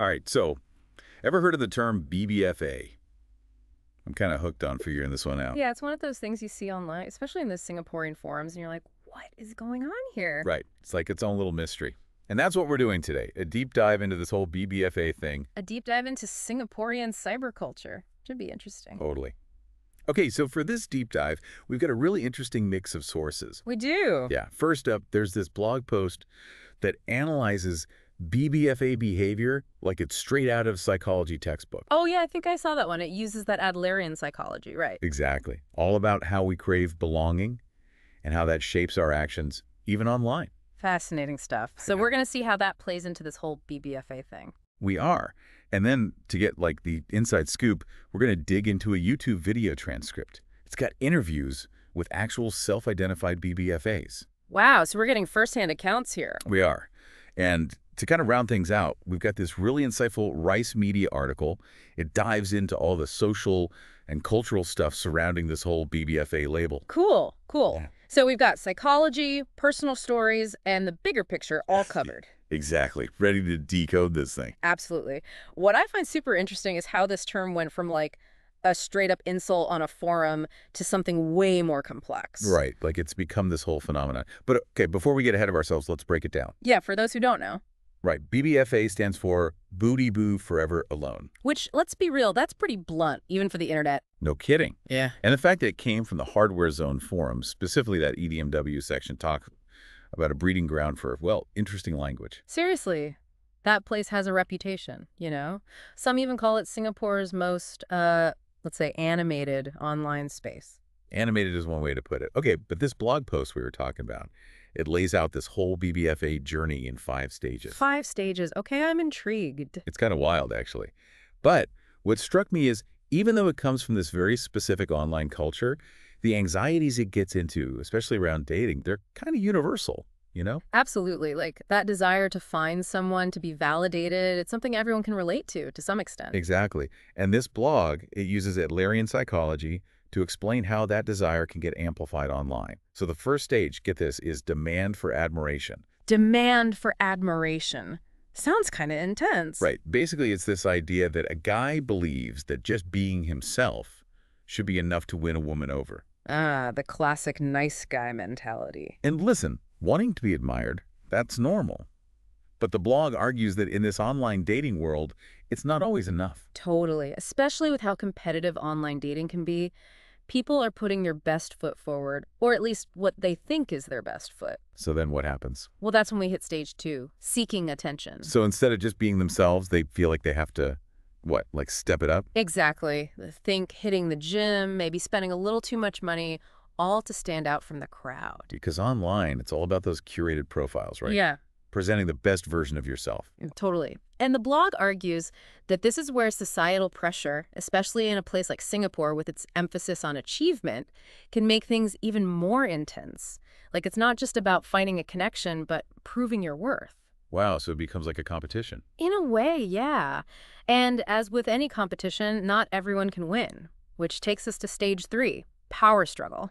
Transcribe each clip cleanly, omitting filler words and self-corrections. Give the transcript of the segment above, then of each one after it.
All right, so ever heard of the term BBFA? I'm kind of hooked on figuring this one out. Yeah, it's one of those things you see online, especially in the Singaporean forums, and you're like, what is going on here? Right. It's like its own little mystery. And that's what we're doing today, a deep dive into this whole BBFA thing. A deep dive into Singaporean cyberculture. Should be interesting. Totally. Okay, so for this deep dive, we've got a really interesting mix of sources. We do. Yeah, first up, there's this blog post that analyzes BBFA behavior like it's straight out of a psychology textbook. Oh, yeah, I think I saw that one. It uses that Adlerian psychology, right? Exactly. All about how we crave belonging and how that shapes our actions, even online. Fascinating stuff. So we're going to see how that plays into this whole BBFA thing. We are. And then to get like the inside scoop, we're going to dig into a YouTube video transcript. It's got interviews with actual self-identified BBFAs. Wow, so we're getting firsthand accounts here. We are. And to kind of round things out, we've got this really insightful Rice Media article. It dives into all the social and cultural stuff surrounding this whole BBFA label. Cool, cool. Yeah. So we've got psychology, personal stories, and the bigger picture all covered. Exactly. Ready to decode this thing. Absolutely. What I find super interesting is how this term went from like a straight up insult on a forum to something way more complex. Right. Like it's become this whole phenomenon. But okay, before we get ahead of ourselves, let's break it down. Yeah, for those who don't know. Right. BBFA stands for Booty Boo Forever Alone. Which, let's be real, that's pretty blunt, even for the internet. No kidding. Yeah. And the fact that it came from the Hardware Zone forums, specifically that EDMW section, talks about a breeding ground for, well, interesting language. Seriously, that place has a reputation, you know? Some even call it Singapore's most, let's say, animated online space. Animated is one way to put it. Okay, but this blog post we were talking about, it lays out this whole BBFA journey in 5 stages. 5 stages. Okay, I'm intrigued. It's kind of wild, actually. But what struck me is, even though it comes from this very specific online culture, the anxieties it gets into, especially around dating, they're kind of universal, you know? Absolutely. Like, that desire to find someone, to be validated, it's something everyone can relate to some extent. Exactly. And this blog, it uses Adlerian psychology to explain how that desire can get amplified online. So the first stage, get this, is demand for admiration. Demand for admiration. Sounds kind of intense. Right. Basically, it's this idea that a guy believes that just being himself should be enough to win a woman over. Ah, the classic nice guy mentality. And listen, wanting to be admired, that's normal. But the blog argues that in this online dating world, it's not always enough. Totally. Especially with how competitive online dating can be. People are putting their best foot forward, or at least what they think is their best foot. So then what happens? Well, that's when we hit stage 2, seeking attention. So instead of just being themselves, they feel like they have to, what, like step it up? Exactly. Think hitting the gym, maybe spending a little too much money, all to stand out from the crowd. Because online, it's all about those curated profiles, right? Yeah. Presenting the best version of yourself. Totally. And the blog argues that this is where societal pressure, especially in a place like Singapore with its emphasis on achievement, can make things even more intense. Like it's not just about finding a connection, but proving your worth. Wow, so it becomes like a competition. In a way, yeah. And as with any competition, not everyone can win, which takes us to stage 3, power struggle.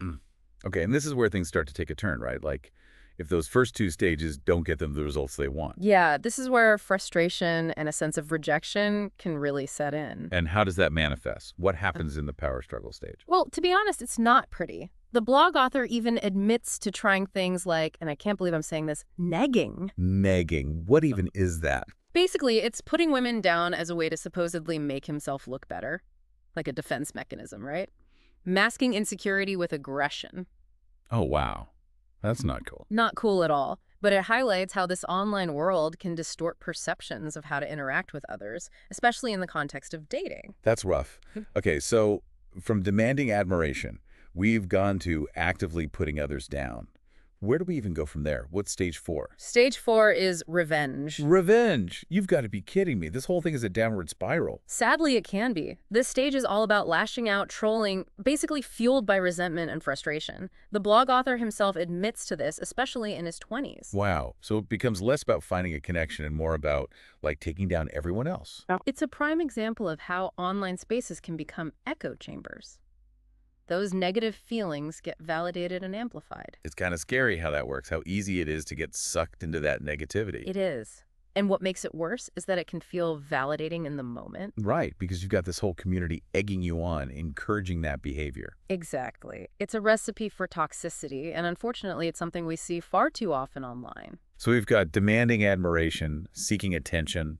Okay, and this is where things start to take a turn, right? Like, if those first 2 stages don't get them the results they want. Yeah, this is where frustration and a sense of rejection can really set in. And how does that manifest? What happens in the power struggle stage? Well, to be honest, it's not pretty. The blog author even admits to trying things like, and I can't believe I'm saying this, negging. Negging. What even is that? Basically, it's putting women down as a way to supposedly make himself look better. Like a defense mechanism, right? Masking insecurity with aggression. Oh, wow. That's not cool. Not cool at all. But it highlights how this online world can distort perceptions of how to interact with others, especially in the context of dating. That's rough. Okay, so from demanding admiration, we've gone to actively putting others down. Where do we even go from there? What's stage 4? Stage 4 is revenge. Revenge! You've got to be kidding me. This whole thing is a downward spiral. Sadly, it can be. This stage is all about lashing out, trolling, basically fueled by resentment and frustration. The blog author himself admits to this, especially in his 20s. Wow. So it becomes less about finding a connection and more about, like, taking down everyone else. It's a prime example of how online spaces can become echo chambers. Those negative feelings get validated and amplified. It's kind of scary how that works, how easy it is to get sucked into that negativity. It is. And what makes it worse is that it can feel validating in the moment. Right, because you've got this whole community egging you on, encouraging that behavior. Exactly. It's a recipe for toxicity, and unfortunately, it's something we see far too often online. So we've got demanding admiration, seeking attention,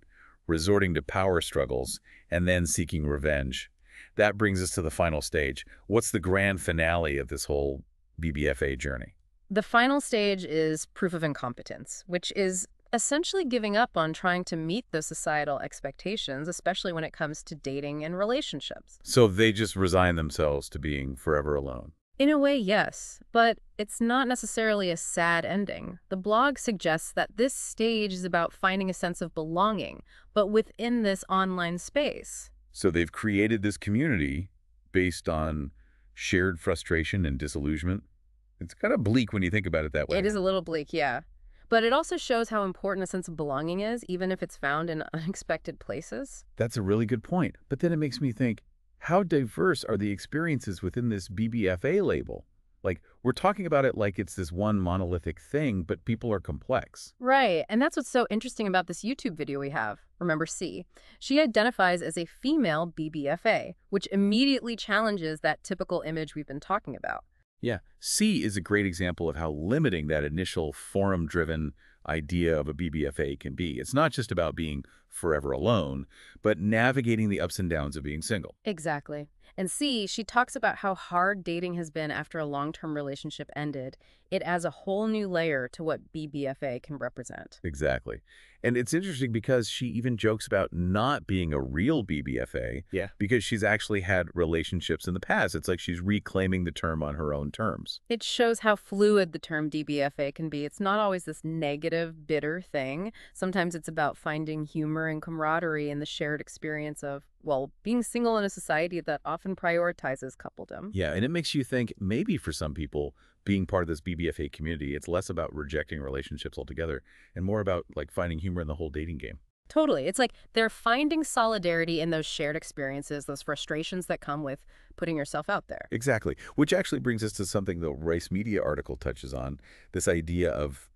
resorting to power struggles, and then seeking revenge. That brings us to the final stage. What's the grand finale of this whole BBFA journey? The final stage is proof of incompetence, which is essentially giving up on trying to meet those societal expectations, especially when it comes to dating and relationships. So they just resign themselves to being forever alone. In a way, yes, but it's not necessarily a sad ending. The blog suggests that this stage is about finding a sense of belonging, but within this online space. So they've created this community based on shared frustration and disillusionment. It's kind of bleak when you think about it that way. It is a little bleak, yeah. But it also shows how important a sense of belonging is, even if it's found in unexpected places. That's a really good point. But then it makes me think, how diverse are the experiences within this BBFA label? Like, we're talking about it like it's this one monolithic thing, but people are complex. Right, and that's what's so interesting about this YouTube video we have. Remember C? She identifies as a female BBFA, which immediately challenges that typical image we've been talking about. Yeah, C is a great example of how limiting that initial forum-driven idea of a BBFA can be. It's not just about being forever alone, but navigating the ups and downs of being single. Exactly. And C, she talks about how hard dating has been after a long-term relationship ended. It adds a whole new layer to what BBFA can represent. Exactly. And it's interesting because she even jokes about not being a real BBFA. Yeah. Because she's actually had relationships in the past. It's like she's reclaiming the term on her own terms. It shows how fluid the term DBFA can be. It's not always this negative, bitter thing. Sometimes it's about finding humor and camaraderie in the shared experience of, well, being single in a society that often prioritizes coupledom. Yeah, and it makes you think maybe for some people, being part of this BBFA community, it's less about rejecting relationships altogether and more about like finding humor in the whole dating game. Totally. It's like they're finding solidarity in those shared experiences, those frustrations that come with putting yourself out there. Exactly. Which actually brings us to something the Rice Media article touches on, this idea of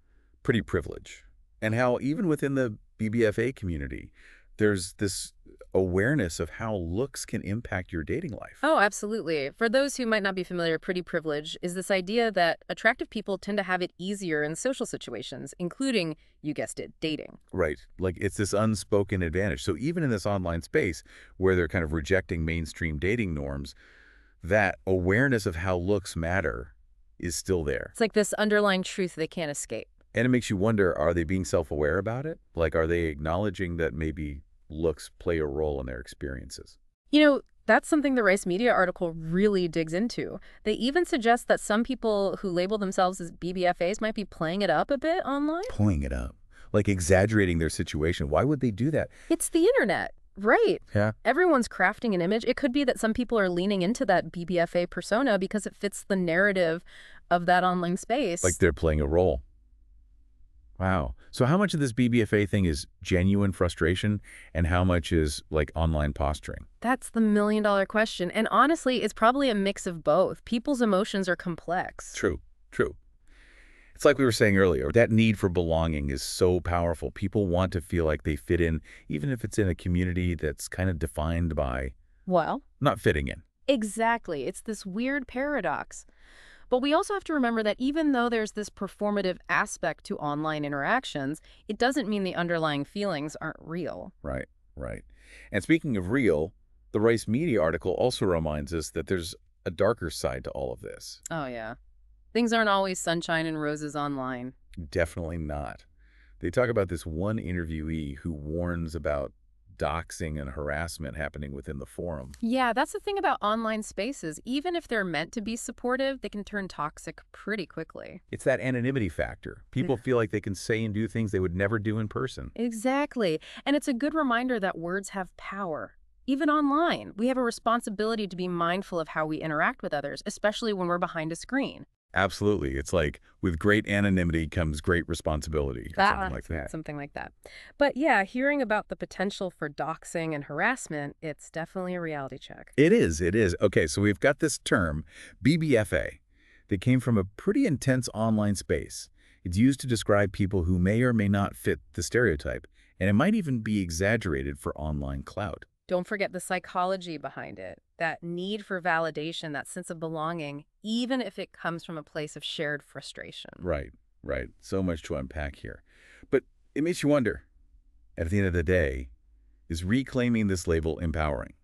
pretty privilege and how even within the BBFA community, there's this awareness of how looks can impact your dating life. Oh, absolutely. For those who might not be familiar, pretty privilege is this idea that attractive people tend to have it easier in social situations, including, you guessed it, dating. Right. Like it's this unspoken advantage. So even in this online space where they're kind of rejecting mainstream dating norms, that awareness of how looks matter is still there. It's like this underlying truth they can't escape. And it makes you wonder, are they being self-aware about it? Like, are they acknowledging that maybe looks play a role in their experiences? You know, that's something the Rice Media article really digs into. They even suggest that some people who label themselves as BBFAs might be playing it up a bit online. Pulling it up. Like exaggerating their situation. Why would they do that? It's the internet, right? Yeah. Everyone's crafting an image. It could be that some people are leaning into that BBFA persona because it fits the narrative of that online space. Like they're playing a role. Wow. So how much of this BBFA thing is genuine frustration and how much is like online posturing? That's the million-dollar question. And honestly, it's probably a mix of both. People's emotions are complex. True. True. It's like we were saying earlier, that need for belonging is so powerful. People want to feel like they fit in, even if it's in a community that's kind of defined by Well, not fitting in. exactly. It's this weird paradox. But we also have to remember that even though there's this performative aspect to online interactions, it doesn't mean the underlying feelings aren't real. Right, right. And speaking of real, the Rice Media article also reminds us that there's a darker side to all of this. Oh, yeah. Things aren't always sunshine and roses online. Definitely not. They talk about this one interviewee who warns about doxing and harassment happening within the forum. Yeah, that's the thing about online spaces. Even if they're meant to be supportive, they can turn toxic pretty quickly. It's that anonymity factor. People feel like they can say and do things they would never do in person. Exactly. And it's a good reminder that words have power. Even online, we have a responsibility to be mindful of how we interact with others, especially when we're behind a screen. Absolutely. It's like with great anonymity comes great responsibility. Or something like that. Something like that. But yeah, hearing about the potential for doxing and harassment, it's definitely a reality check. It is. It is. Okay, so we've got this term, BBFA, that came from a pretty intense online space. It's used to describe people who may or may not fit the stereotype, and it might even be exaggerated for online clout. Don't forget the psychology behind it, that need for validation, that sense of belonging, even if it comes from a place of shared frustration. Right, right. So much to unpack here. But it makes you wonder, at the end of the day, is reclaiming this label empowering?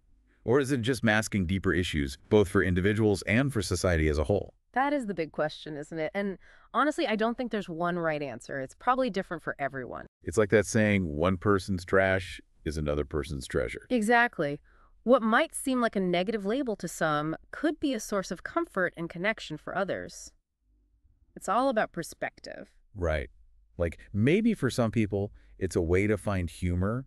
Or is it just masking deeper issues, both for individuals and for society as a whole? That is the big question, isn't it? And honestly, I don't think there's one right answer. It's probably different for everyone. It's like that saying, one person's trash is another person's treasure. Exactly. What might seem like a negative label to some could be a source of comfort and connection for others. It's all about perspective. Right. Like maybe for some people, it's a way to find humor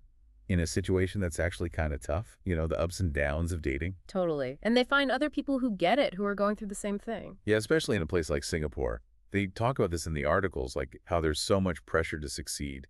in a situation that's actually kind of tough, the ups and downs of dating. Totally. And they find other people who get it, who are going through the same thing. Yeah, especially in a place like Singapore. They talk about this in the articles, like how there's so much pressure to succeed.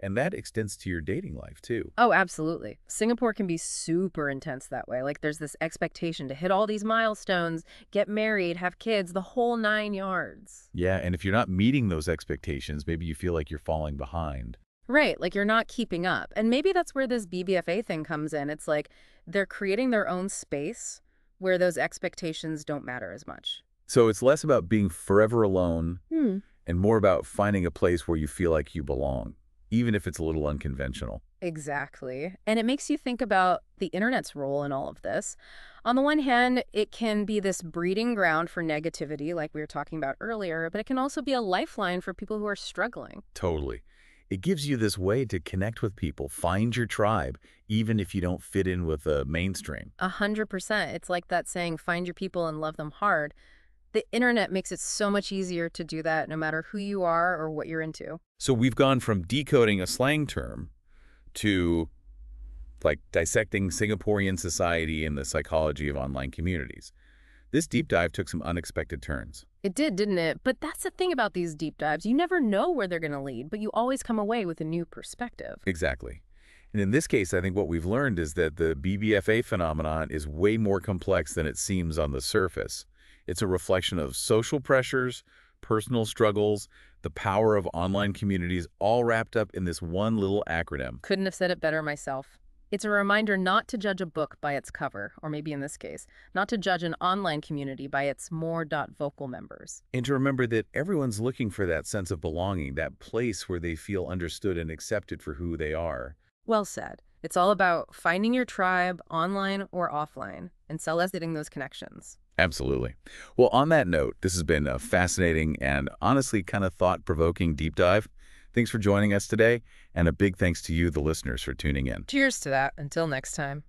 And that extends to your dating life, too. Oh, absolutely. Singapore can be super intense that way. Like there's this expectation to hit all these milestones, get married, have kids, the whole 9 yards. Yeah, and if you're not meeting those expectations, maybe you feel like you're falling behind. Right, like you're not keeping up. And maybe that's where this BBFA thing comes in. It's like they're creating their own space where those expectations don't matter as much. So it's less about being forever alone Hmm. and more about finding a place where you feel like you belong, even if it's a little unconventional. Exactly. And it makes you think about the internet's role in all of this. On the one hand, it can be this breeding ground for negativity, like we were talking about earlier, but it can also be a lifeline for people who are struggling. Totally. It gives you this way to connect with people, find your tribe, even if you don't fit in with the mainstream. 100%. It's like that saying, find your people and love them hard. The internet makes it so much easier to do that no matter who you are or what you're into. So we've gone from decoding a slang term to like dissecting Singaporean society and the psychology of online communities. This deep dive took some unexpected turns. It did, didn't it? But that's the thing about these deep dives. You never know where they're going to lead, but you always come away with a new perspective. Exactly. And in this case, I think what we've learned is that the BBFA phenomenon is way more complex than it seems on the surface. It's a reflection of social pressures, personal struggles, the power of online communities, all wrapped up in this one little acronym. Couldn't have said it better myself. It's a reminder not to judge a book by its cover, or maybe in this case, not to judge an online community by its more.vocal members. And to remember that everyone's looking for that sense of belonging, that place where they feel understood and accepted for who they are. Well said. It's all about finding your tribe, online or offline, and soliciting those connections. Absolutely. Well, on that note, this has been a fascinating and honestly kind of thought-provoking deep dive. Thanks for joining us today, and a big thanks to you, the listeners, for tuning in. Cheers to that. Until next time.